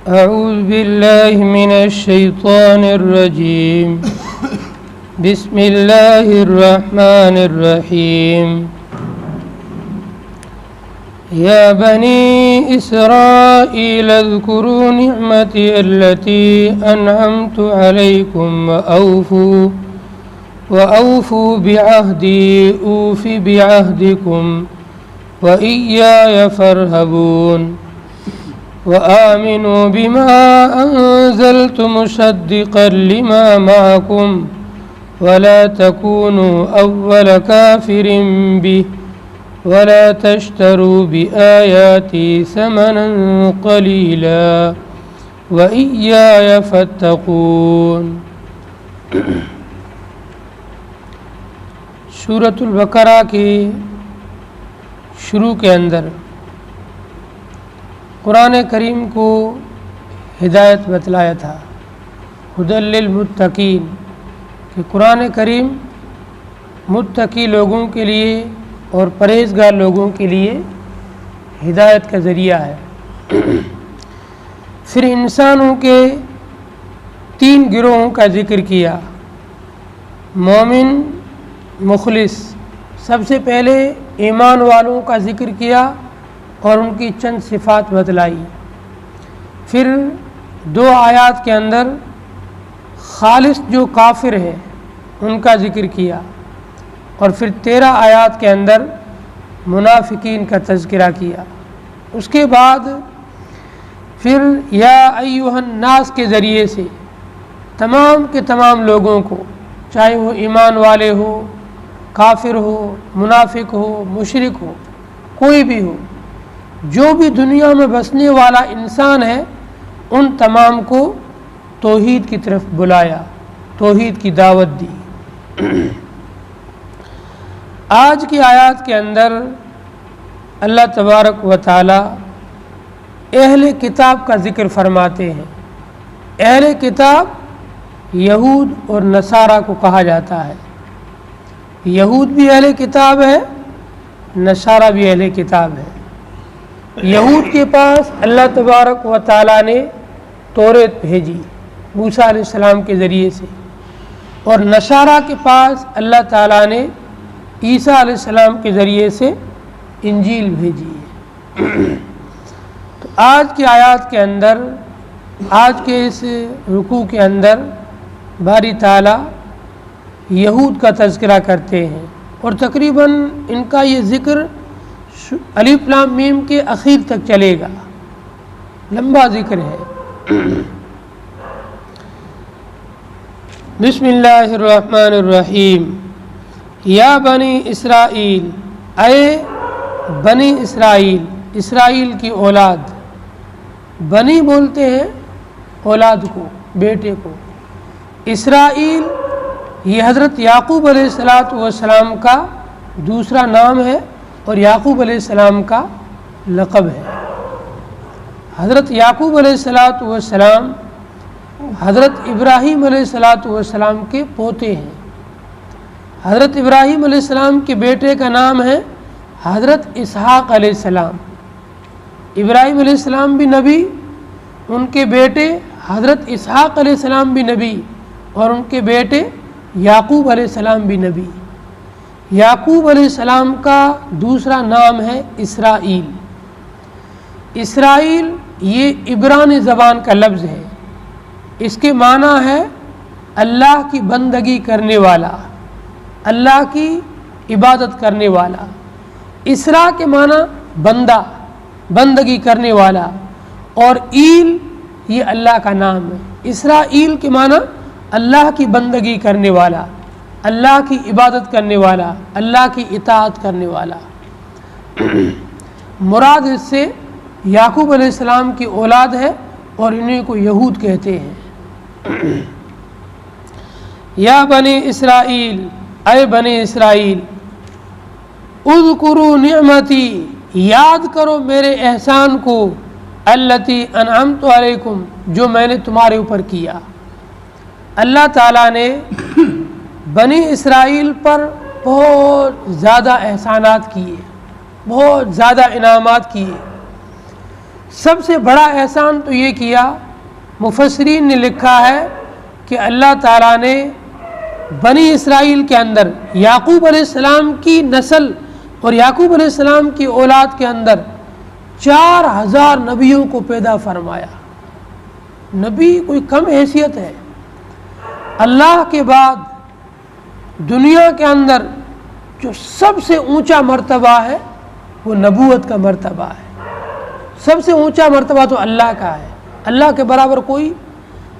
أعوذ بالله من الشيطان الرجيم بسم الله الرحمن الرحيم يا بني إسرائيل اذكروا نعمتي التي أنعمت عليكم وأوفوا بعهدي أوف بعهدكم وإياي فارهبون وآمنوا بما أنزلت مصدقا لما معكم ولا تكونوا أول كافر به ولا تشتروا بآياتي ثمنا قليلا وإياي فاتقون۔ سورۃ البقرہ کی شروع کے اندر قرآن کریم کو ہدایت بتلایا تھا، ھدی للمتقین، کہ قرآن کریم متقی لوگوں کے لیے اور پرہیزگار لوگوں کے لیے ہدایت کا ذریعہ ہے۔ پھر انسانوں کے 3 گروہوں کا ذکر کیا، مومن، مخلص۔ سب سے پہلے ایمان والوں کا ذکر کیا اور ان کی چند صفات بتلائی۔ پھر 2 آیات کے اندر خالص جو کافر ہے ان کا ذکر کیا، اور پھر 13 آیات کے اندر منافقین کا تذکرہ کیا۔ اس کے بعد پھر یا ایھا الناس کے ذریعے سے تمام کے تمام لوگوں کو، چاہے وہ ایمان والے ہو، کافر ہو، منافق ہو، مشرک ہو، کوئی بھی ہو، جو بھی دنیا میں بسنے والا انسان ہے، ان تمام کو توحید کی طرف بلایا، توحید کی دعوت دی۔ آج کی آیات کے اندر اللہ تبارک و تعالی اہل کتاب کا ذکر فرماتے ہیں۔ اہل کتاب یہود اور نصارہ کو کہا جاتا ہے۔ یہود بھی اہل کتاب ہے، نصارہ بھی اہل کتاب ہے۔ یہود کے پاس اللہ تبارک و تعالی نے توریت بھیجی موسیٰ علیہ السلام کے ذریعے سے، اور نصارہ کے پاس اللہ تعالی نے عیسیٰ علیہ السلام کے ذریعے سے انجیل بھیجی ہے۔ تو آج کی آیات کے اندر، آج کے اس رکوع کے اندر باری تعالی یہود کا تذکرہ کرتے ہیں، اور تقریباً ان کا یہ ذکر الف لام میم کے اخیر تک چلے گا، لمبا ذکر ہے۔ بسم اللہ الرحمن الرحیم۔ یا بنی اسرائیل، اے بنی اسرائیل، اسرائیل کی اولاد۔ بنی بولتے ہیں اولاد کو، بیٹے کو۔ اسرائیل یہ حضرت یعقوب علیہ السلام کا دوسرا نام ہے، اور یعقوب علیہ السلام کا لقب ہے۔ حضرت یعقوب علیہ السلام حضرت ابراہیم علیہ السلام کے پوتے ہیں۔ حضرت ابراہیم علیہ السلام کے بیٹے کا نام ہے حضرت اسحاق علیہ السلام۔ ابراہیم علیہ السلام بھی نبی، ان کے بیٹے حضرت اسحاق علیہ السلام بھی نبی، اور ان کے بیٹے یعقوب علیہ السلام بھی نبی۔ یعقوب علیہ السلام کا دوسرا نام ہے اسرائیل۔ اسرائیل یہ عبرانی زبان کا لفظ ہے، اس کے معنی ہے اللہ کی بندگی کرنے والا، اللہ کی عبادت کرنے والا۔ اسرا کے معنی بندہ، بندگی کرنے والا، اور ایل یہ اللہ کا نام ہے۔ اسرائیل کے معنی اللہ کی بندگی کرنے والا، اللہ کی عبادت کرنے والا، اللہ کی اطاعت کرنے والا۔ مراد اس سے یعقوب علیہ السلام کی اولاد ہے، اور انہیں کو یہود کہتے ہیں۔ یا بنی اسرائیل، اے بنی اسرائیل، اذکروا نعمتی، یاد کرو میرے احسان کو، التی انعمت علیکم، جو میں نے تمہارے اوپر کیا۔ اللہ تعالیٰ نے بنی اسرائیل پر بہت زیادہ احسانات کیے، بہت زیادہ انعامات کیے۔ سب سے بڑا احسان تو یہ کیا، مفسرین نے لکھا ہے کہ اللہ تعالیٰ نے بنی اسرائیل کے اندر یعقوب علیہ السلام کی نسل اور یعقوب علیہ السلام کی اولاد کے اندر 4000 نبیوں کو پیدا فرمایا۔ نبی کوئی کم حیثیت ہے؟ اللہ کے بعد دنیا کے اندر جو سب سے اونچا مرتبہ ہے وہ نبوت کا مرتبہ ہے۔ سب سے اونچا مرتبہ تو اللہ کا ہے، اللہ کے برابر کوئی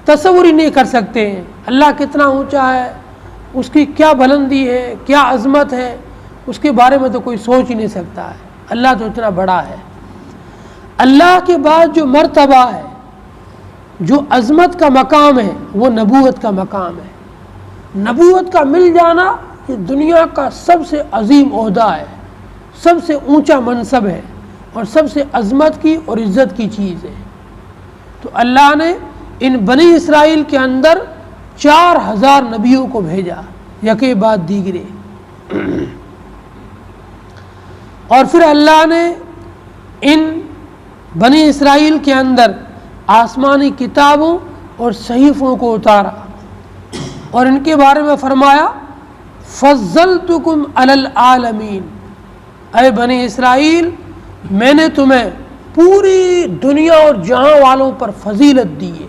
تصور ہی نہیں کر سکتے ہیں۔ اللہ کتنا اونچا ہے، اس کی کیا بلندی ہے، کیا عظمت ہے، اس کے بارے میں تو کوئی سوچ ہی نہیں سکتا ہے۔ اللہ تو اتنا بڑا ہے۔ اللہ کے بعد جو مرتبہ ہے، جو عظمت کا مقام ہے، وہ نبوت کا مقام ہے۔ نبوت کا مل جانا یہ دنیا کا سب سے عظیم عہدہ ہے، سب سے اونچا منصب ہے اور سب سے عظمت کی اور عزت کی چیز ہے۔ تو اللہ نے ان بنی اسرائیل کے اندر 4000 نبیوں کو بھیجا، یکے بعد دیگرے، اور پھر اللہ نے ان بنی اسرائیل کے اندر آسمانی کتابوں اور صحیفوں کو اتارا اور ان کے بارے میں فرمایا فضلتکم علی العالمین، اے بنی اسرائیل میں نے تمہیں پوری دنیا اور جہاں والوں پر فضیلت دی ہے،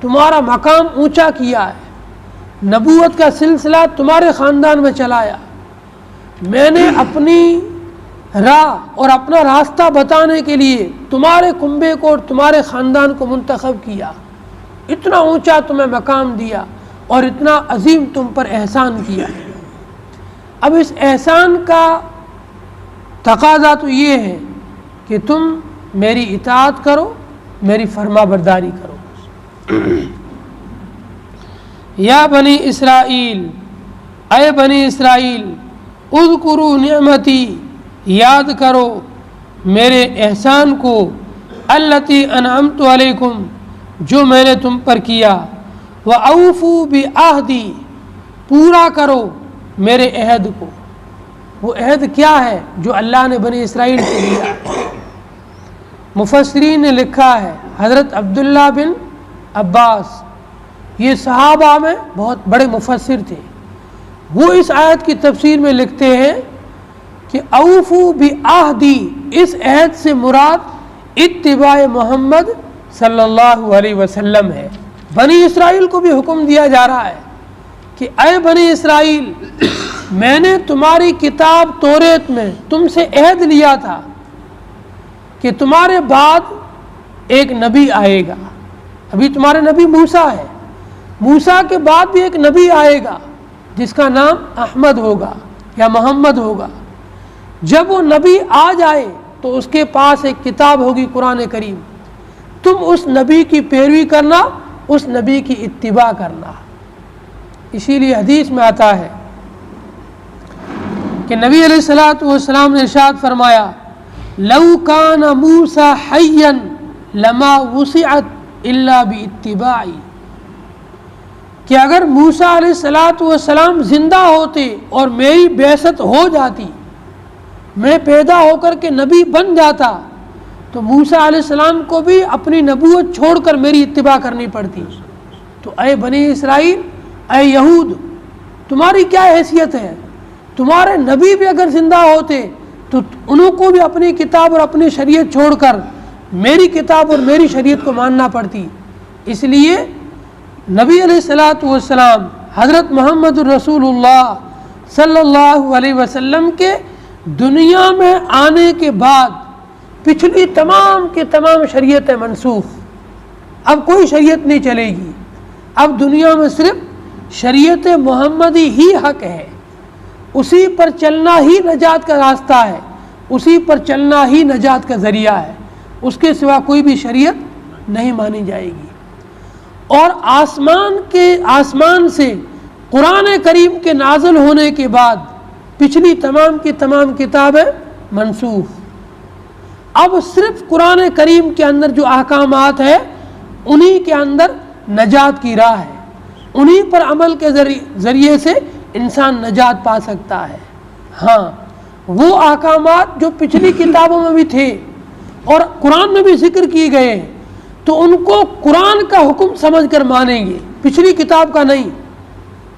تمہارا مقام اونچا کیا ہے، نبوت کا سلسلہ تمہارے خاندان میں چلایا، میں نے اپنی راہ اور اپنا راستہ بتانے کے لیے تمہارے کنبے کو اور تمہارے خاندان کو منتخب کیا، اتنا اونچا تمہیں مقام دیا اور اتنا عظیم تم پر احسان کیا۔ اب اس احسان کا تقاضا تو یہ ہے کہ تم میری اطاعت کرو، میری فرما برداری کرو۔ یا بنی اسرائیل، اے بنی اسرائیل، اذکروا نعمتی، یاد کرو میرے احسان کو، التی انعمت علیکم، جو میں نے تم پر کیا، وَأَوْفُوا بِعَهْدِي، پورا کرو میرے عہد کو۔ وہ عہد کیا ہے جو اللہ نے بنی اسرائیل سے لیا؟ مفسرین نے لکھا ہے، حضرت عبداللہ بن عباس، یہ صحابہ میں بہت بڑے مفسر تھے، وہ اس آیت کی تفسیر میں لکھتے ہیں کہ اوفو بعہدی، اس عہد سے مراد اتباع محمد صلی اللہ علیہ وسلم ہے۔ بنی اسرائیل کو بھی حکم دیا جا رہا ہے کہ اے بنی اسرائیل، میں نے تمہاری کتاب توریت میں تم سے عہد لیا تھا کہ تمہارے بعد ایک نبی آئے گا۔ ابھی تمہارے نبی موسیٰ ہے، موسیٰ کے بعد بھی ایک نبی آئے گا جس کا نام احمد ہوگا یا محمد ہوگا۔ جب وہ نبی آ جائے تو اس کے پاس ایک کتاب ہوگی قرآن کریم، تم اس نبی کی پیروی کرنا، اس نبی کی اتباع کرنا۔ اسی لیے حدیث میں آتا ہے کہ نبی علیہ الصلوۃ والسلام نے ارشاد فرمایا لو کان موسیٰ حیا لما وسعت الا باتباعی، کہ اگر موسیٰ علیہ الصلوۃ والسلام زندہ ہوتے اور میری بعثت ہو جاتی، میں پیدا ہو کر کے نبی بن جاتا، تو موسیٰ علیہ السلام کو بھی اپنی نبوت چھوڑ کر میری اتباع کرنی پڑتی۔ تو اے بنی اسرائیل، اے یہود، تمہاری کیا حیثیت ہے؟ تمہارے نبی بھی اگر زندہ ہوتے تو انہوں کو بھی اپنی کتاب اور اپنی شریعت چھوڑ کر میری کتاب اور میری شریعت کو ماننا پڑتی۔ اس لیے نبی علیہ الصلوۃ والسلام حضرت محمد الرسول اللہ صلی اللہ علیہ وسلم کے دنیا میں آنے کے بعد پچھلی تمام کی تمام شریعتیں منسوخ، اب کوئی شریعت نہیں چلے گی، اب دنیا میں صرف شریعت محمدی ہی حق ہے، اسی پر چلنا ہی نجات کا راستہ ہے، اسی پر چلنا ہی نجات کا ذریعہ ہے، اس کے سوا کوئی بھی شریعت نہیں مانی جائے گی۔ اور آسمان سے قرآن کریم کے نازل ہونے کے بعد پچھلی تمام کی تمام کتابیں منسوخ، اب صرف قرآن کریم کے اندر جو احکامات ہیں انہی کے اندر نجات کی راہ ہے، انہی پر عمل کے ذریعے سے انسان نجات پا سکتا ہے۔ ہاں، وہ احکامات جو پچھلی کتابوں میں بھی تھے، اور قرآن میں بھی ذکر کیے گئے ہیں تو ان کو قرآن کا حکم سمجھ کر مانیں گے، پچھلی کتاب کا نہیں۔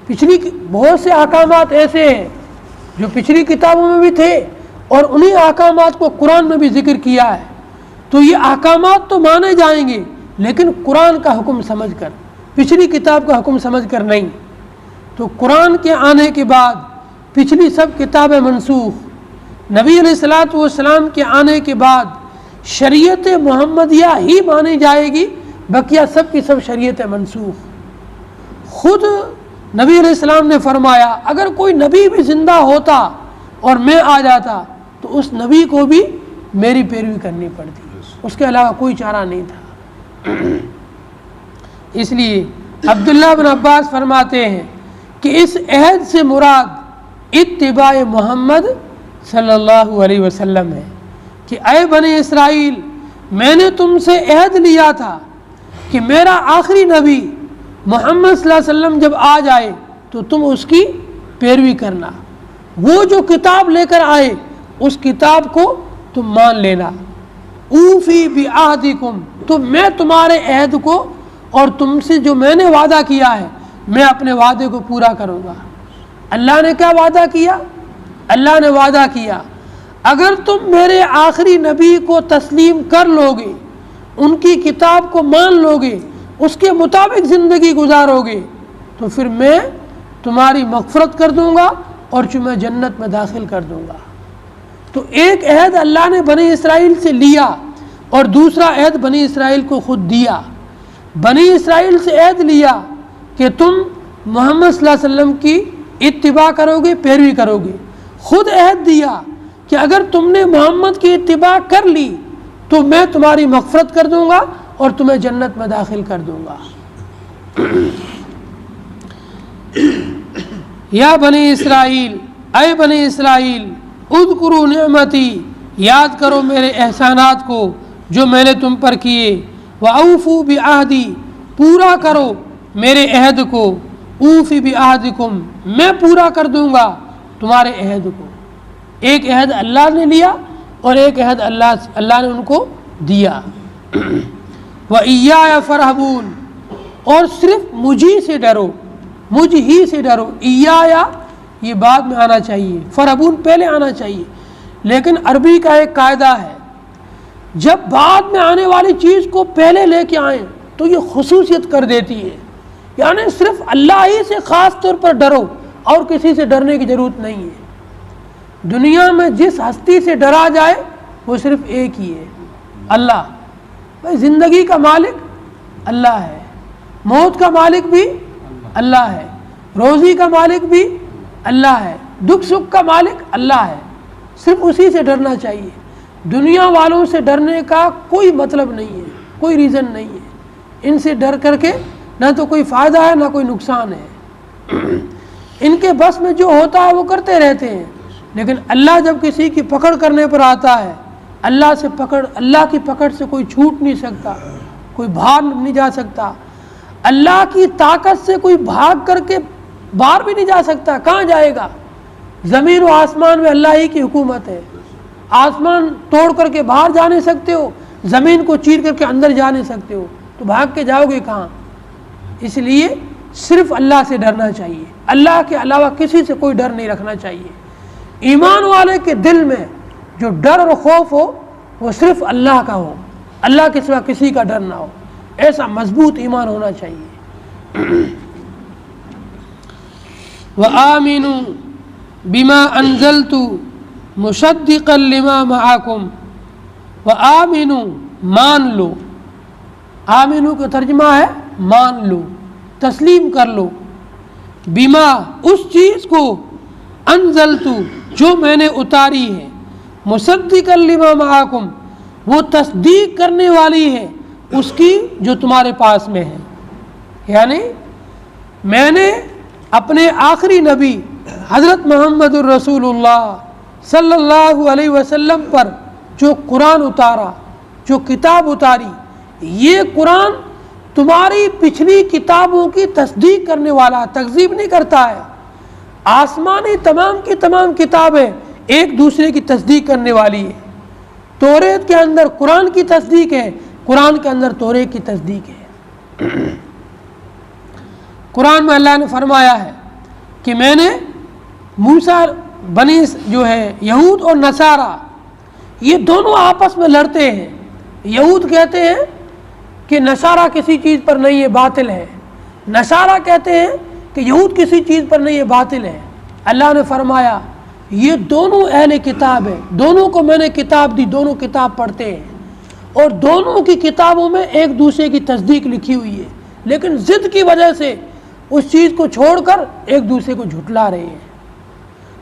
پچھلی بہت سے احکامات ایسے ہیں جو پچھلی کتابوں میں بھی تھے اور انہی احکامات کو قرآن میں بھی ذکر کیا ہے، تو یہ احکامات تو مانے جائیں گے لیکن قرآن کا حکم سمجھ کر، پچھلی کتاب کا حکم سمجھ کر نہیں۔ تو قرآن کے آنے کے بعد پچھلی سب کتابیں منسوخ، نبی علیہ الصلوۃ والسلام کے آنے کے بعد شریعت محمدیہ ہی مانی جائے گی، بقیہ سب کی سب شریعت منسوخ۔ خود نبی علیہ السلام نے فرمایا اگر کوئی نبی بھی زندہ ہوتا اور میں آ جاتا تو اس نبی کو بھی میری پیروی کرنی پڑتی، اس کے علاوہ کوئی چارہ نہیں تھا۔ اس لیے عبداللہ بن عباس فرماتے ہیں کہ اس عہد سے مراد اتباع محمد صلی اللہ علیہ وسلم ہے کہ اے بنی اسرائیل، میں نے تم سے عہد لیا تھا کہ میرا آخری نبی محمد صلی اللہ علیہ وسلم جب آ جائے تو تم اس کی پیروی کرنا، وہ جو کتاب لے کر آئے اس کتاب کو تم مان لینا۔ اوفی بعہدکم، تو میں تمہارے عہد کو اور تم سے جو میں نے وعدہ کیا ہے میں اپنے وعدے کو پورا کروں گا۔ اللہ نے کیا وعدہ کیا؟ اللہ نے وعدہ کیا اگر تم میرے آخری نبی کو تسلیم کر لو گے، ان کی کتاب کو مان لو گے، اس کے مطابق زندگی گزارو گے تو پھر میں تمہاری مغفرت کر دوں گا اور تمہیں جنت میں داخل کر دوں گا۔ تو ایک عہد اللہ نے بنی اسرائیل سے لیا اور دوسرا عہد بنی اسرائیل کو خود دیا۔ بنی اسرائیل سے عہد لیا کہ تم محمد صلی اللہ علیہ وسلم کی اتباع کرو گے، پیروی کرو گے، خود عہد دیا کہ اگر تم نے محمد کی اتباع کر لی تو میں تمہاری مغفرت کر دوں گا اور تمہیں جنت میں داخل کر دوں گا۔ یا بنی اسرائیل، اے بنی اسرائیل، اذکروا نعمتی، یاد کرو میرے احسانات کو جو میں نے تم پر کیے، وَأَوْفُوا بِعَہْدِی، پورا کرو میرے عہد کو، اوفی بعہدکم، میں پورا کر دوں گا تمہارے عہد کو۔ ایک عہد اللہ نے لیا اور ایک عہد اللہ نے ان کو دیا۔ وَإِيَّايَ فَارْهَبُونِ، اور صرف مجھی سے ڈرو، مجھ ہی سے ڈرو۔ ایایا یہ بعد میں آنا چاہیے، فرحبون پہلے آنا چاہیے، لیکن عربی کا ایک قاعدہ ہے جب بعد میں آنے والی چیز کو پہلے لے کے آئیں تو یہ خصوصیت کر دیتی ہے، یعنی صرف اللہ ہی سے خاص طور پر ڈرو اور کسی سے ڈرنے کی ضرورت نہیں ہے۔ دنیا میں جس ہستی سے ڈرا جائے وہ صرف ایک ہی ہے، اللہ۔ بھائی زندگی کا مالک اللہ ہے، موت کا مالک بھی اللہ ہے، روزی کا مالک بھی اللہ ہے، دکھ سکھ کا مالک اللہ ہے، صرف اسی سے ڈرنا چاہیے۔ دنیا والوں سے ڈرنے کا کوئی مطلب نہیں ہے، کوئی ریزن نہیں ہے، ان سے ڈر کر کے نہ تو کوئی فائدہ ہے نہ کوئی نقصان ہے۔ ان کے بس میں جو ہوتا ہے وہ کرتے رہتے ہیں، لیکن اللہ جب کسی کی پکڑ کرنے پر آتا ہے، اللہ کی پکڑ سے کوئی چھوٹ نہیں سکتا، کوئی باہر نہیں جا سکتا، اللہ کی طاقت سے کوئی بھاگ کر کے باہر بھی نہیں جا سکتا۔ کہاں جائے گا؟ زمین و آسمان میں اللہ ہی کی حکومت ہے، آسمان توڑ کر کے باہر جا نہیں سکتے ہو، زمین کو چیر کر کے اندر جا نہیں سکتے ہو، تو بھاگ کے جاؤ گے کہاں؟ اس لیے صرف اللہ سے ڈرنا چاہیے، اللہ کے علاوہ کسی سے کوئی ڈر نہیں رکھنا چاہیے۔ ایمان والے کے دل میں جو ڈر اور خوف ہو وہ صرف اللہ کا ہو، اللہ کے سوا کسی کا ڈر نہ ہو، ایسا مضبوط ایمان ہونا چاہیے۔ وَآمِنُوا بِمَا أَنزَلْتُ مُصَدِّقًا لِمَا مَعَكُمْ، وَآمِنُوا، مان لو، آمینو کا ترجمہ ہے مان لو، تسلیم کر لو، بما، اس چیز کو، انزلتو، جو میں نے اتاری ہے، مصدقا لما معاکم، وہ تصدیق کرنے والی ہے اس کی جو تمہارے پاس میں ہے۔ یعنی میں نے اپنے آخری نبی حضرت محمد الرسول اللہ صلی اللہ علیہ وسلم پر جو قرآن اتارا، جو کتاب اتاری، یہ قرآن تمہاری پچھلی کتابوں کی تصدیق کرنے والا، تکذیب نہیں کرتا ہے۔ آسمانی تمام کی تمام کتابیں ایک دوسرے کی تصدیق کرنے والی ہے، توریت کے اندر قرآن کی تصدیق ہے، قرآن کے اندر توریت کی تصدیق ہے۔ قرآن میں اللہ نے فرمایا ہے کہ میں نے موسیٰ بنی جو ہے یہود اور نصارہ یہ دونوں آپس میں لڑتے ہیں۔ یہود کہتے ہیں کہ نصارہ کسی چیز پر نہیں، یہ باطل ہے، نصارہ کہتے ہیں کہ یہود کسی چیز پر نہیں، یہ باطل ہے۔ اللہ نے فرمایا یہ دونوں اہل کتاب ہیں، دونوں کو میں نے کتاب دی، دونوں کتاب پڑھتے ہیں اور دونوں کی کتابوں میں ایک دوسرے کی تصدیق لکھی ہوئی ہے، لیکن ضد کی وجہ سے اس چیز کو چھوڑ کر ایک دوسرے کو جھٹلا رہے ہیں۔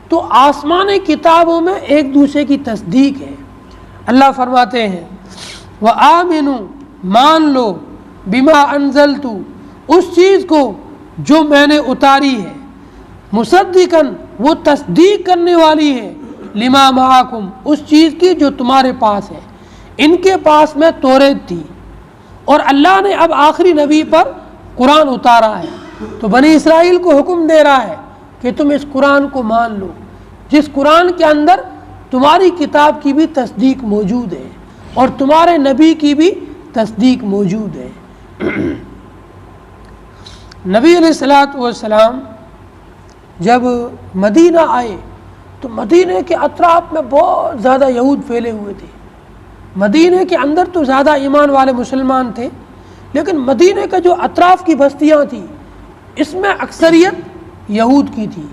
تو آسمانی کتابوں میں ایک دوسرے کی تصدیق ہے۔ اللہ فرماتے ہیں وَآمِنُوا، مان لو، بِمَا أَنزَلْتُ، اس چیز کو جو میں نے اتاری ہے، مصدقاً، وہ تصدیق کرنے والی ہے، لِمَا مَعَكُمْ، اس چیز کی جو تمہارے پاس ہے۔ ان کے پاس میں توریت تھی اور اللہ نے اب آخری نبی پر قرآن اتارا ہے، تو بنی اسرائیل کو حکم دے رہا ہے کہ تم اس قرآن کو مان لو، جس قرآن کے اندر تمہاری کتاب کی بھی تصدیق موجود ہے اور تمہارے نبی کی بھی تصدیق موجود ہے۔ نبی علیہ السلام جب مدینہ آئے تو مدینہ کے اطراف میں بہت زیادہ یہود پھیلے ہوئے تھے۔ مدینہ کے اندر تو زیادہ ایمان والے مسلمان تھے، لیکن مدینہ کا جو اطراف کی بستیاں تھیں اس میں اکثریت یہود کی تھی،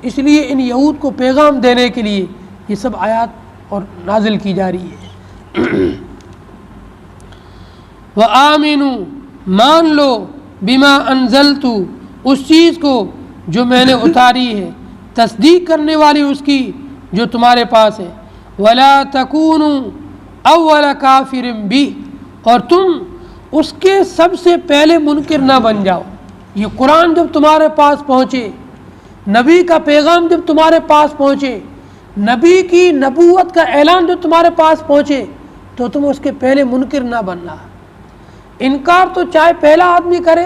اس لیے ان یہود کو پیغام دینے کے لیے یہ سب آیات اور نازل کی جا رہی ہے۔ وَآمِنُوا، مان لو، بِمَا أَنزَلْتُ، اس چیز کو جو میں نے اتاری ہے، تصدیق کرنے والی اس کی جو تمہارے پاس ہے۔ وَلَا تَكُونُوا أَوَّلَ كَافِرٍ بِهِ، اور تم اس کے سب سے پہلے منکر نہ بن جاؤ۔ یہ قرآن جب تمہارے پاس پہنچے، نبی کا پیغام جب تمہارے پاس پہنچے، نبی کی نبوت کا اعلان جب تمہارے پاس پہنچے تو تم اس کے پہلے منکر نہ بننا۔ انکار تو چاہے پہلا آدمی کرے،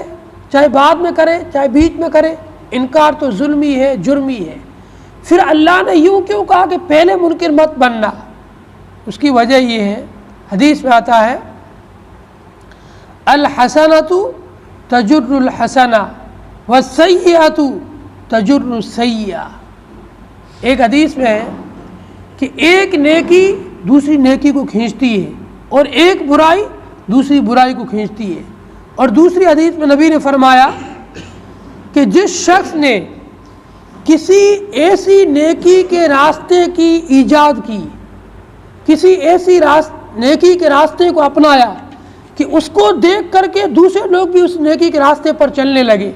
چاہے بعد میں کرے، چاہے بیچ میں کرے، انکار تو ظلمی ہے، جرمی ہے۔ پھر اللہ نے یوں کیوں کہا کہ پہلے منکر مت بننا؟ اس کی وجہ یہ ہے، حدیث میں آتا ہے الحسنۃ تجر الحسنہ والسیئۃ تجر السیئہ۔ ایک حدیث میں ہے کہ ایک نیکی دوسری نیکی کو کھینچتی ہے اور ایک برائی دوسری برائی کو کھینچتی ہے۔ اور دوسری حدیث میں نبی نے فرمایا کہ جس شخص نے کسی ایسی نیکی کے راستے کی ایجاد کی، کسی ایسی نیکی کے راستے کو اپنایا کہ اس کو دیکھ کر کے دوسرے لوگ بھی اس نیکی کے راستے پر چلنے لگے،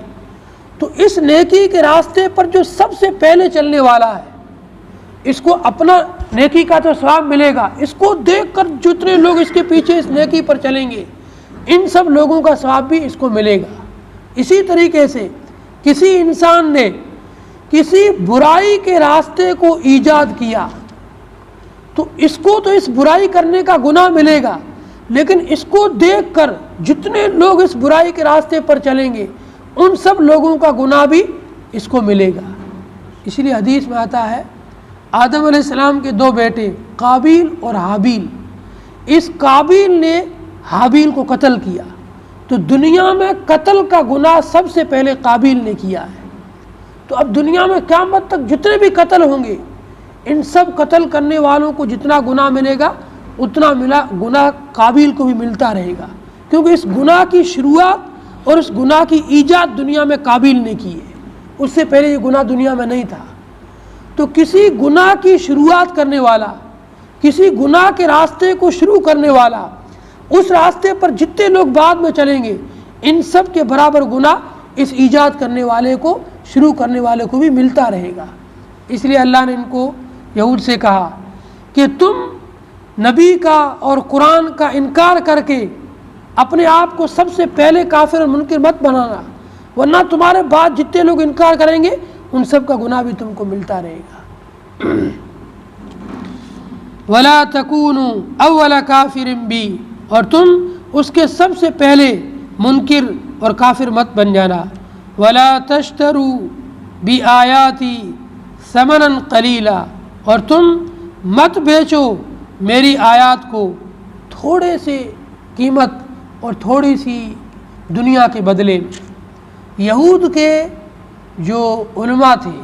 تو اس نیکی کے راستے پر جو سب سے پہلے چلنے والا ہے اس کو اپنا نیکی کا تو ثواب ملے گا، اس کو دیکھ کر جتنے لوگ اس کے پیچھے اس نیکی پر چلیں گے ان سب لوگوں کا ثواب بھی اس کو ملے گا۔ اسی طریقے سے کسی انسان نے کسی برائی کے راستے کو ایجاد کیا تو اس کو تو اس برائی کرنے کا گناہ ملے گا، لیکن اس کو دیکھ کر جتنے لوگ اس برائی کے راستے پر چلیں گے ان سب لوگوں کا گناہ بھی اس کو ملے گا۔ اس لیے حدیث میں آتا ہے آدم علیہ السلام کے دو بیٹے قابیل اور حابیل، اس قابیل نے حابیل کو قتل کیا تو دنیا میں قتل کا گناہ سب سے پہلے قابیل نے کیا ہے۔ تو اب دنیا میں قیامت تک جتنے بھی قتل ہوں گے ان سب قتل کرنے والوں کو جتنا گناہ ملے گا اتنا گناہ قابیل کو بھی ملتا رہے گا، کیونکہ اس گناہ کی شروعات اور اس گناہ کی ایجاد دنیا میں قابیل نے کی ہے، اس سے پہلے یہ گناہ دنیا میں نہیں تھا۔ تو کسی گناہ کی شروعات کرنے والا، کسی گناہ کے راستے کو شروع کرنے والا، اس راستے پر جتنے لوگ بعد میں چلیں گے ان سب کے برابر گناہ اس ایجاد کرنے والے کو، شروع کرنے والے کو بھی ملتا رہے گا۔ اس لیے اللہ نے ان کو یہود سے کہا کہ تم نبی کا اور قرآن کا انکار کر کے اپنے آپ کو سب سے پہلے کافر اور منکر مت بنانا، ورنہ تمہارے بعد جتنے لوگ انکار کریں گے ان سب کا گناہ بھی تم کو ملتا رہے گا۔ وَلَا تَكُونُوا أَوَّلَ كَافِرٍ بِهِ، اور تم اس کے سب سے پہلے منکر اور کافر مت بن جانا۔ وَلَا تَشْتَرُوا بِآيَاتِي ثَمَنًا قَلِيلًا، اور تم مت بیچو میری آیات کو تھوڑے سے قیمت اور تھوڑی سی دنیا کے بدلے میں۔ یہود کے جو علماء تھے،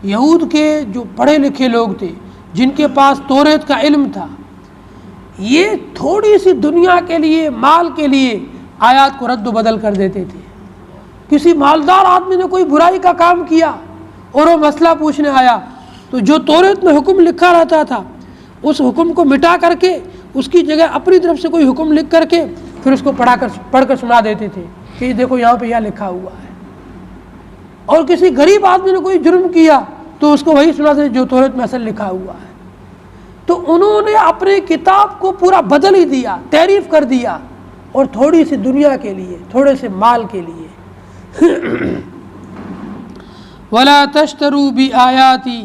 یہود کے جو پڑھے لکھے لوگ تھے، جن کے پاس توریت کا علم تھا، یہ تھوڑی سی دنیا کے لیے، مال کے لیے آیات کو رد و بدل کر دیتے تھے۔ کسی مالدار آدمی نے کوئی برائی کا کام کیا اور وہ مسئلہ پوچھنے آیا تو جو توریت میں حکم لکھا رہتا تھا اس حکم کو مٹا کر کے اس کی جگہ اپنی طرف سے کوئی حکم لکھ کر کے پھر اس کو پڑھ کر سنا دیتے تھے کہ دیکھو یہاں پہ یہ لکھا ہوا ہے۔ اور کسی غریب آدمی نے کوئی جرم کیا تو اس کو وہی سنا دیتے جو توریت میں اصل لکھا ہوا ہے۔ تو انہوں نے اپنی کتاب کو پورا بدل ہی دیا، تحریف کر دیا، اور تھوڑی سی دنیا کے لیے، تھوڑے سے مال کے لیے۔ وَلَا تَشْتَرُوا بِآيَاتِي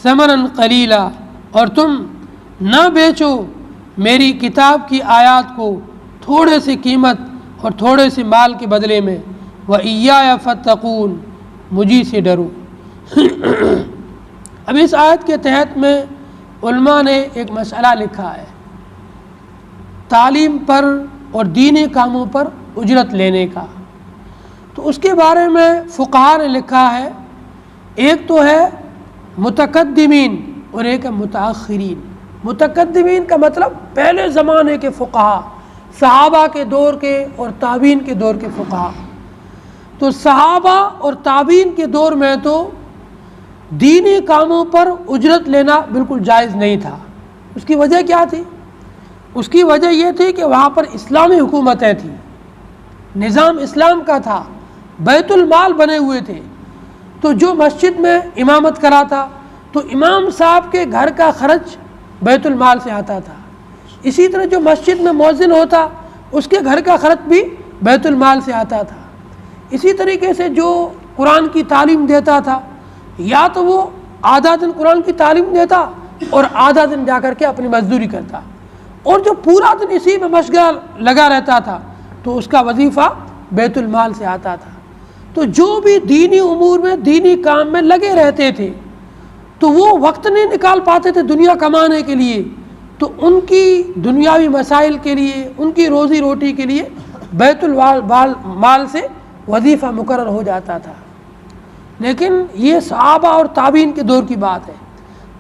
ثَمَنًا قَلِيلًا، اور تم نہ بیچو میری کتاب کی آیات کو تھوڑے سے قیمت اور تھوڑے سے مال کے بدلے میں۔ وَإِيَّايَ فَاتَّقُونِ، مجھی سے ڈرو۔ اب اس آیت کے تحت میں علماء نے ایک مسئلہ لکھا ہے، تعلیم پر اور دینی کاموں پر اجرت لینے کا۔ تو اس کے بارے میں فقہاء نے لکھا ہے، ایک تو ہے متقدمین اور ایک ہے متاخرین۔ متقدمین کا مطلب پہلے زمانے کے فقہاء، صحابہ کے دور کے اور تابعین کے دور کے فقہاء۔ تو صحابہ اور تابعین کے دور میں تو دینی کاموں پر اجرت لینا بالکل جائز نہیں تھا۔ اس کی وجہ کیا تھی؟ اس کی وجہ یہ تھی کہ وہاں پر اسلامی حکومتیں تھیں، نظام اسلام کا تھا، بیت المال بنے ہوئے تھے۔ تو جو مسجد میں امامت کرا تھا تو امام صاحب کے گھر کا خرچ بیت المال سے آتا تھا، اسی طرح جو مسجد میں مؤذن ہوتا اس کے گھر کا خرچ بھی بیت المال سے آتا تھا۔ اسی طریقے سے جو قرآن کی تعلیم دیتا تھا، یا تو وہ آدھا دن قرآن کی تعلیم دیتا اور آدھا دن جا کر کے اپنی مزدوری کرتا، اور جو پورا دن اسی میں مشغول لگا رہتا تھا تو اس کا وظیفہ بیت المال سے آتا تھا۔ تو جو بھی دینی امور میں، دینی کام میں لگے رہتے تھے تو وہ وقت نہیں نکال پاتے تھے دنیا کمانے کے لیے، تو ان کی دنیاوی مسائل کے لیے، ان کی روزی روٹی کے لیے بیت المال سے وظیفہ مقرر ہو جاتا تھا۔ لیکن یہ صحابہ اور تابعین کے دور کی بات ہے۔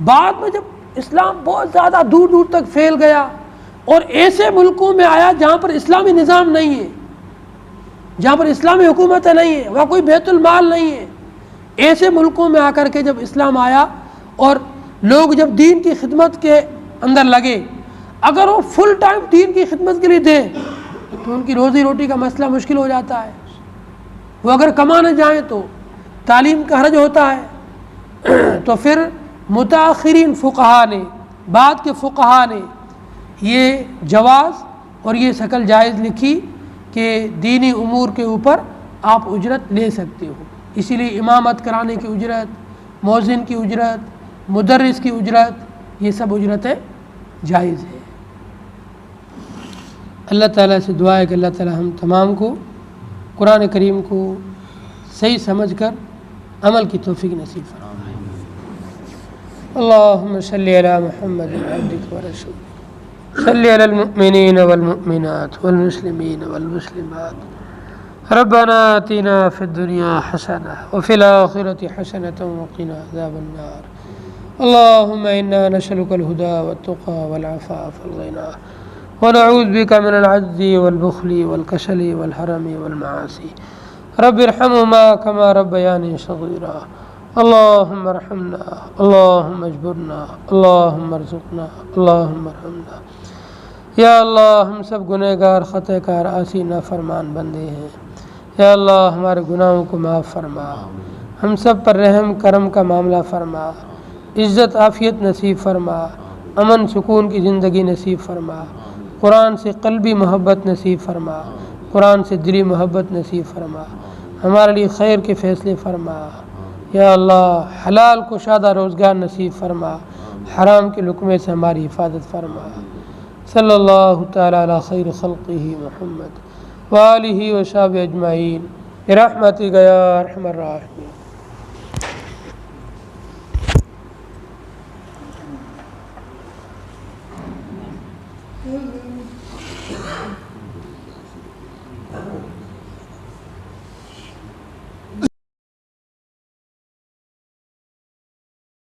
بعد میں جب اسلام بہت زیادہ دور دور تک پھیل گیا اور ایسے ملکوں میں آیا جہاں پر اسلامی نظام نہیں ہے، جہاں پر اسلامی حکومتیں نہیں ہیں، وہاں کوئی بیت المال نہیں ہے، ایسے ملکوں میں آ کر کے جب اسلام آیا اور لوگ جب دین کی خدمت کے اندر لگے، اگر وہ فل ٹائم دین کی خدمت کے لیے دیں تو ان کی روزی روٹی کا مسئلہ مشکل ہو جاتا ہے۔ وہ اگر کمانے جائیں تو تعلیم کا حرج ہوتا ہے۔ تو پھر متاخرین فقہاء نے، بعد کے فقہاء نے یہ جواز اور یہ شکل جائز لکھی کہ دینی امور کے اوپر آپ اجرت لے سکتے ہو۔ اسی لیے امامت کرانے کی اجرت، مؤذن کی اجرت، مدرس کی اجرت، یہ سب اجرتیں جائز ہیں۔ اللہ تعالیٰ سے دعا ہے کہ اللہ تعالیٰ ہم تمام کو قرآن کریم کو صحیح سمجھ کر عمل کی توفیق نصیب فرمائے۔ اللہم صلی علی محمد عبدک ورسولک، صلی علی المؤمنین والمؤمنات والمسلمین والمسلمات، ربنا آتنا فی الدنیا حسنہ وفی الآخرۃ حسنۃ وقنا عذاب النار۔ اللہم انا نسألک الہدی والتقی والعفاف والغنی ونعوذ بک من العجز والبخل والکسل والحرم والمعاصی، رب ارحمهما كما ربياني صغيرا۔ اللهم ارحمنا، اللهم اجبرنا، اللهم ارزقنا، اللهم ارحمنا۔ یا اللہ ہم سب گنہگار، خطا کار، عاصی نافرمان بندے ہیں۔ یا اللہ ہمارے گناہوں کو معاف فرما، ہم سب پر رحم کرم کا معاملہ فرما، عزت عافیت نصیب فرما، امن سکون کی زندگی نصیب فرما، قرآن سے قلبی محبت نصیب فرما، قرآن سے دلی محبت نصیب فرما، ہمارے لیے خیر کے فیصلے فرما۔ یا اللہ حلال کشادہ روزگار نصیب فرما، حرام کے لقمے سے ہماری حفاظت فرما۔ صلی اللہ تعالی علی خیر خلقہ محمد وآلہ وصحبہ اجمعین برحمتک یا ارحم الراحمین۔